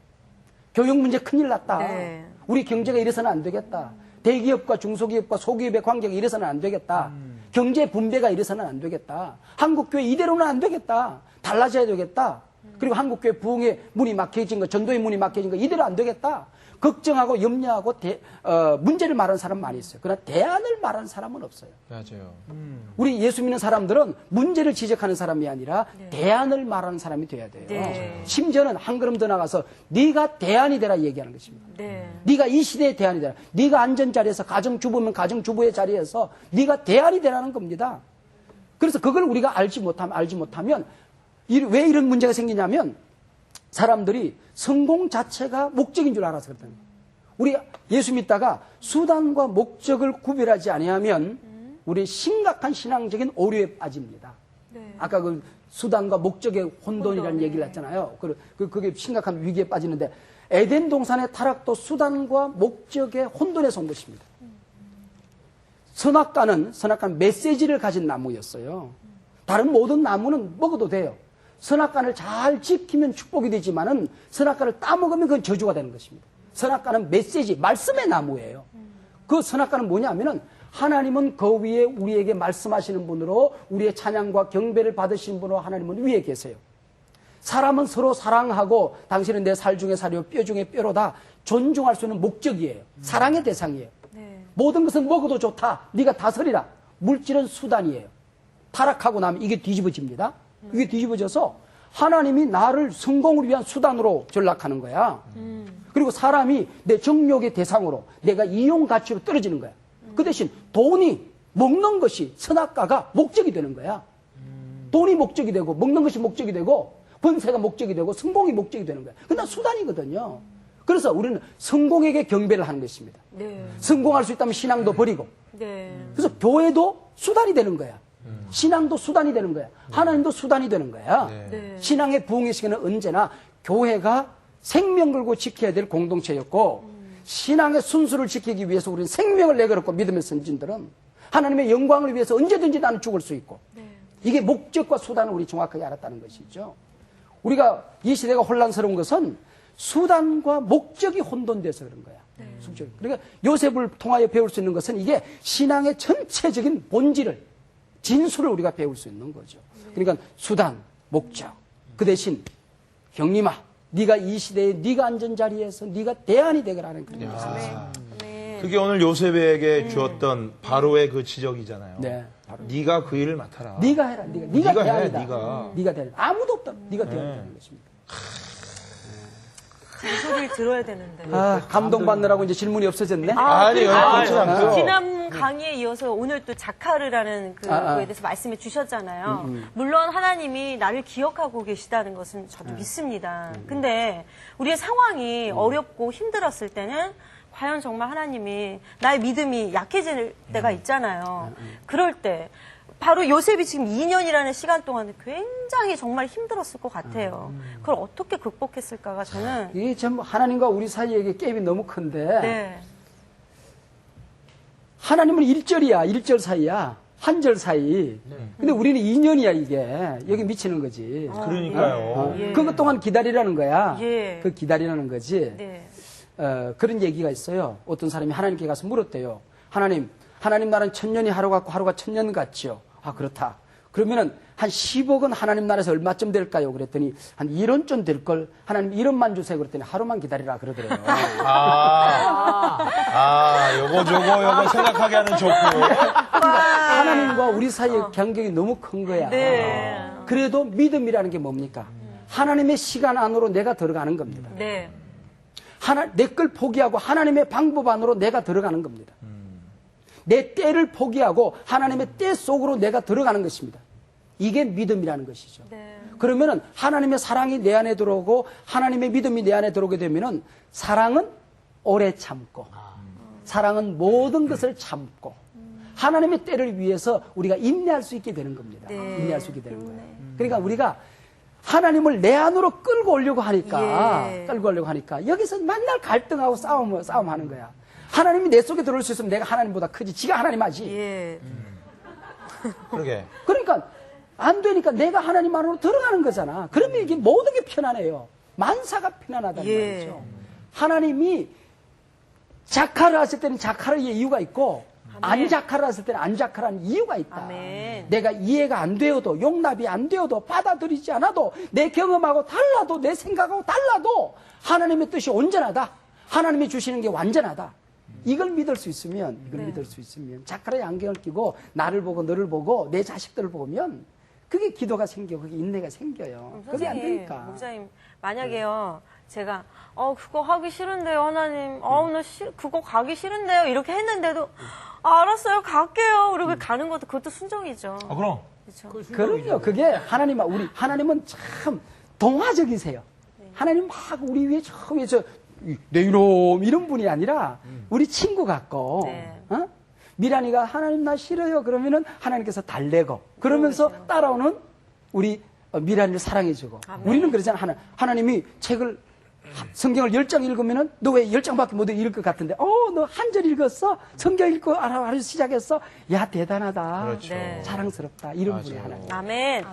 교육 문제 큰일 났다. 네. 우리 경제가 이래서는 안 되겠다. 대기업과 중소기업과 소기업의 관계가 이래서는 안 되겠다. 경제 분배가 이래서는 안 되겠다. 한국교회 이대로는 안 되겠다. 달라져야 되겠다. 그리고 한국교회 부흥의 문이 막혀진 거, 전도의 문이 막혀진 거 이대로 안 되겠다. 걱정하고 염려하고 문제를 말하는 사람 많이 있어요. 그러나 대안을 말하는 사람은 없어요. 맞아요. 우리 예수 믿는 사람들은 문제를 지적하는 사람이 아니라 대안을 말하는 사람이 돼야 돼요. 네. 심지어는 한 걸음 더 나가서 네가 대안이 되라 얘기하는 것입니다. 네. 네가 이 시대의 대안이 되라. 네가 앉은 자리에서 가정주부면 가정주부의 자리에서 네가 대안이 되라는 겁니다. 그래서 그걸 우리가 알지 못하면 왜 이런 문제가 생기냐면 사람들이 성공 자체가 목적인 줄 알아서 그렇다는 거예요. 우리 예수 믿다가 수단과 목적을 구별하지 아니하면 우리 심각한 신앙적인 오류에 빠집니다. 네. 아까 그 수단과 목적의 혼돈이라는 얘기를 했잖아요. 그게 심각한 위기에 빠지는데 에덴 동산의 타락도 수단과 목적의 혼돈에서 온 것입니다. 선악과는 메시지를 가진 나무였어요. 다른 모든 나무는 먹어도 돼요. 선악과를 잘 지키면 축복이 되지만은 선악과를 따먹으면 그건 저주가 되는 것입니다. 선악과는 메시지, 말씀의 나무예요. 그 선악과는 뭐냐면은 하나님은 그 위에 우리에게 말씀하시는 분으로 우리의 찬양과 경배를 받으시는 분으로 하나님은 위에 계세요. 사람은 서로 사랑하고 당신은 내 살 중에 살이요 뼈 중에 뼈로다 존중할 수 있는 목적이에요. 사랑의 대상이에요. 네. 모든 것은 먹어도 좋다. 네가 다스리라. 물질은 수단이에요. 타락하고 나면 이게 뒤집어집니다. 이게 뒤집어져서 하나님이 나를 성공을 위한 수단으로 전락하는 거야. 그리고 사람이 내 정욕의 대상으로 내가 이용 가치로 떨어지는 거야. 그 대신 돈이 먹는 것이 선악과가 목적이 되는 거야. 돈이 목적이 되고 먹는 것이 목적이 되고 번세가 목적이 되고 성공이 목적이 되는 거야. 그건 수단이거든요. 그래서 우리는 성공에게 경배를 하는 것입니다. 네. 성공할 수 있다면 신앙도 버리고. 네. 그래서 교회도 수단이 되는 거야. 신앙도 수단이 되는 거야. 하나님도 수단이 되는 거야. 네. 신앙의 부흥의 시간은 언제나 교회가 생명 걸고 지켜야 될 공동체였고 신앙의 순수를 지키기 위해서 우리는 생명을 내걸었고 믿음의 선진들은 하나님의 영광을 위해서 언제든지 나는 죽을 수 있고 이게 목적과 수단을 우리 정확하게 알았다는 것이죠. 우리가 이 시대가 혼란스러운 것은 수단과 목적이 혼돈돼서 그런 거야. 그러니까 요셉을 통하여 배울 수 있는 것은 이게 신앙의 전체적인 본질을 진수를 우리가 배울 수 있는 거죠. 그러니까 수단, 목적. 그 대신 형님아, 네가 이 시대에 네가 앉은 자리에서 네가 대안이 되거라는 그런 것입니다. 그게 오늘 요셉에게 주었던 바로의 그 지적이잖아요. 네. 네가 그 일을 맡아라. 네가 해라. 네가 해, 대안이다. 네가 대안. 아무도 없다. 네가 대안이라는 것입니다. 잔소리를 들어야 되는데. 감동받느라고 이제 질문이 없어졌네. 아니요, 그렇지 않고요. 지난 강의에 이어서 오늘 또 자카르라는 그거에 대해서 말씀해 주셨잖아요. 물론 하나님이 나를 기억하고 계시다는 것은 저도 믿습니다. 근데 우리의 상황이 어렵고 힘들었을 때는 과연 정말 하나님이 나의 믿음이 약해질 때가 있잖아요. 그럴 때 바로 요셉이 지금 2년이라는 시간 동안에 굉장히 정말 힘들었을 것 같아요. 그걸 어떻게 극복했을까가 저는 이게 참 하나님과 우리 사이에 갭이 너무 큰데 네. 하나님은 1절 사이야. 한 절 사이. 근데 우리는 2년이야 이게. 여기 미치는 거지. 그러니까요. 예. 그것 동안 기다리라는 거야. 예. 그 기다리라는 거지. 네. 그런 얘기가 있어요. 어떤 사람이 하나님께 가서 물었대요. 하나님 나라는 천년이 하루 같고 하루가 천년 같지요. 아, 그렇다. 그러면은 한 10억은 하나님 나라에서 얼마쯤 될까요? 그랬더니 한 1원쯤 될걸. 하나님 1원만 주세요. 그랬더니 하루만 기다리라 그러더래요. 요거 생각하게 하는 족구. 하나님과 우리 사이의 간격이 너무 큰 거야. 네. 그래도 믿음이라는 게 뭡니까? 하나님의 시간 안으로 내가 들어가는 겁니다. 네. 내 걸 포기하고 하나님의 방법 안으로 내가 들어가는 겁니다. 내 때를 포기하고 하나님의 때 속으로 내가 들어가는 것입니다. 이게 믿음이라는 것이죠. 네. 그러면은 하나님의 사랑이 내 안에 들어오고 하나님의 믿음이 내 안에 들어오게 되면은 사랑은 오래 참고 사랑은 모든 것을 참고 하나님의 때를 위해서 우리가 인내할 수 있게 되는 겁니다. 네. 인내할 수 있게 되는 거예요. 그러니까 우리가 하나님을 내 안으로 끌고 오려고 하니까 여기서 맨날 갈등하고 싸움하는 거야. 하나님이 내 속에 들어올 수 있으면 내가 하나님보다 크지. 지가 하나님 하지. 예. 그러게. 그러니까 안 되니까 내가 하나님 안으로 들어가는 거잖아. 그러면 이게 모든 게 편안해요. 만사가 편안하다는 예. 말이죠. 하나님이 자카를 하실 때는 자카르의 이유가 있고 안 자칼했을 때는 안 자칼한 이유가 있다. 아멘. 내가 이해가 안 되어도 용납이 안 되어도 받아들이지 않아도 내 경험하고 달라도 내 생각하고 달라도 하나님의 뜻이 온전하다. 하나님이 주시는 게 완전하다. 이걸 믿을 수 있으면 자칼의 안경을 끼고 나를 보고 너를 보고 내 자식들을 보면 그게 기도가 생겨, 그게 인내가 생겨요. 그게 안 되니까. 목사님, 만약에요, 제가, 그거 하기 싫은데요, 하나님. 나 그거 가기 싫은데요. 이렇게 했는데도, 알았어요, 갈게요. 그리고 가는 것도, 그것도 순종이죠. 그럼. 그렇죠. 그럼요. 그게 하나님은 참 동화적이세요. 하나님 막 우리 위에 내 이놈 이런 분이 아니라 우리 친구 같고, 네. 미란이가 하나님 나 싫어요. 그러면은 하나님께서 달래고 그러면서 따라오는 우리 미란이를 사랑해주고 우리는 그러잖아. 하나님이 성경을 10장 읽으면은 너 왜 10장밖에 못 읽을 것 같은데 너 한 절 읽었어? 성경 읽고 하루 시작했어? 야 대단하다. 그렇죠. 네. 자랑스럽다. 이런 분이 하나님. 아멘.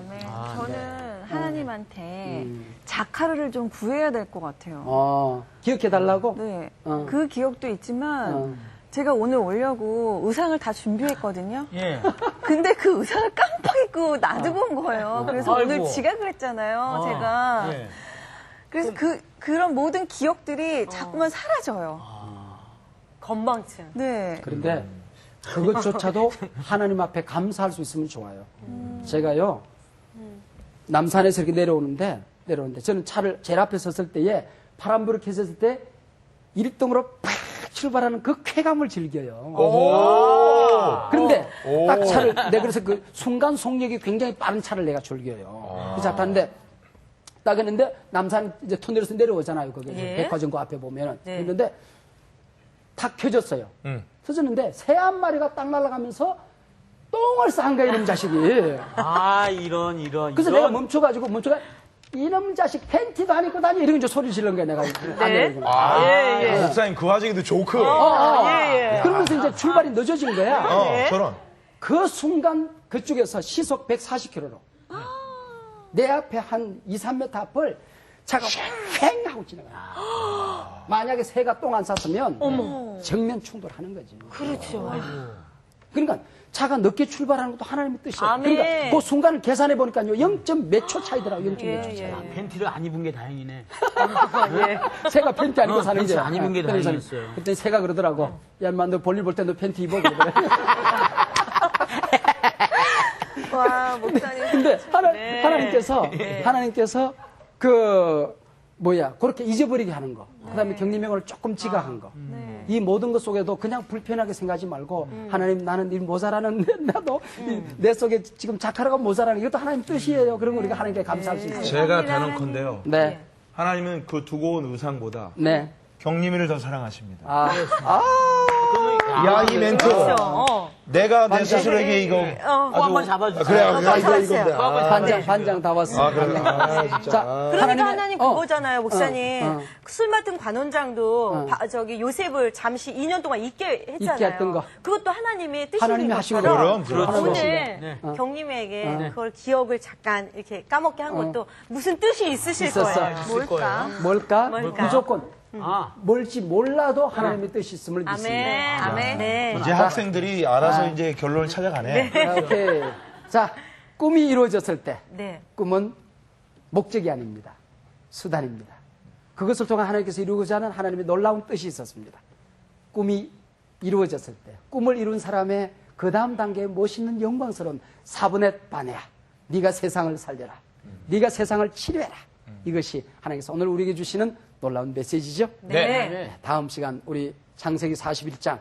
저는 하나님한테 자카르를 좀 구해야 될 것 같아요. 기억해달라고? 네. 그 기억도 있지만 제가 오늘 오려고 의상을 다 준비했거든요. 예. 근데 그 의상을 깜빡 입고 놔두고 온 거예요. 그래서 아이고. 오늘 지각을 했잖아요. 제가. 예. 그래서 그런 모든 기억들이 자꾸만 사라져요. 건망증. 네. 그런데 그것조차도 하나님 앞에 감사할 수 있으면 좋아요. 제가요, 남산에서 이렇게 내려오는데 저는 차를 제일 앞에 섰을 때에 파란불을 켜졌을 때 1등으로 팍 출발하는 그 쾌감을 즐겨요. 그런데 딱 차를, 그래서 그 순간 속력이 굉장히 빠른 차를 내가 즐겨요. 그래서 탔는데 딱 했는데 남산 이제 터널에서 내려오잖아요. 거기 백화점고 앞에 보면은. 했는데 탁 켜졌어요. 켜졌는데 새 한 마리가 딱 날아가면서 똥을 싼 거야, 이놈 자식이. 그래서 내가 멈춰가지고 이놈 자식 팬티도 안 입고 다니 이런 이제 소리 지른 거야, 내가. 목사님 그 와중에도 조크. 그러면서 이제 출발이 늦어진 거야. 저런. 그 순간 그쪽에서 시속 140km로 내 앞에 한 2, 3m 앞을 차가 휑 하고 지나가요. 만약에 새가 똥 안 쌌으면 정면 충돌하는 거지. 그렇죠. 그러니까 차가 늦게 출발하는 것도 하나님의 뜻이에요. 아멘. 그러니까 그 순간을 계산해 보니까요. 0. 몇 초 차이더라고요. 0. 몇 초 차이. 팬티를 안 입은 게 다행이네. 새가 팬티 안 입고 사는 팬티 거야. 안 입은 게 다행이었어요. 그때 새가 그러더라고. 야, 인마 너 볼일 볼 때 너 팬티 입어. 그러더래. 와, 목사님. 근데 하나님께서 그렇게 잊어버리게 하는 거. 그 다음에 격리명을 조금 지각한 거. 이 모든 것 속에도 그냥 불편하게 생각하지 말고 하나님 나는 일 모자라는 나도 내 속에 지금 자카라가 모자라는 이것도 하나님 뜻이에요. 그런 거 우리가 하나님께 감사할 수 있어요. 제가 단언컨대요. 네. 하나님은 그 두고 온 의상보다 네. 경림이를 더 사랑하십니다. 야, 이 멘트. 내가 내 스스로에게 이거 한번 잡아주세요. 그래, 이건데. 반장 다 왔어. 진짜. 그러니까 하나님 그거잖아요, 목사님. 술 맡은 관원장도 요셉을 잠시 2년 동안 잊게 했잖아요. 잊게 했던 거. 그것도 하나님의 하나님이 뜻인 하신 것처럼 그럼. 오늘 경림에게 그걸 기억을 잠깐 이렇게 까먹게 한 것도 무슨 뜻이 있으실 있었어. 거예요. 뭘까? 뭘까? 무조건 뭘지 몰라도 하나님의 뜻이 있음을 믿습니다. 아멘. 네. 이제 학생들이 알아서 이제 결론을 찾아가네. 오케이. 자, 꿈이 이루어졌을 때 네. 꿈은 목적이 아닙니다. 수단입니다. 그것을 통해 하나님께서 이루고자 하는 하나님의 놀라운 뜻이 있었습니다. 꿈이 이루어졌을 때 꿈을 이룬 사람의 그 다음 단계의 멋있는 영광스러운 사분의 바네야. 네가 세상을 살려라. 네가 세상을 치료해라. 이것이 하나님께서 오늘 우리에게 주시는 놀라운 메시지죠. 네. 다음 시간 우리 창세기 41장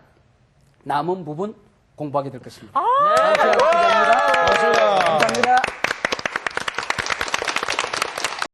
남은 부분 공부하게 될 것입니다. 고맙습니다. 감사합니다.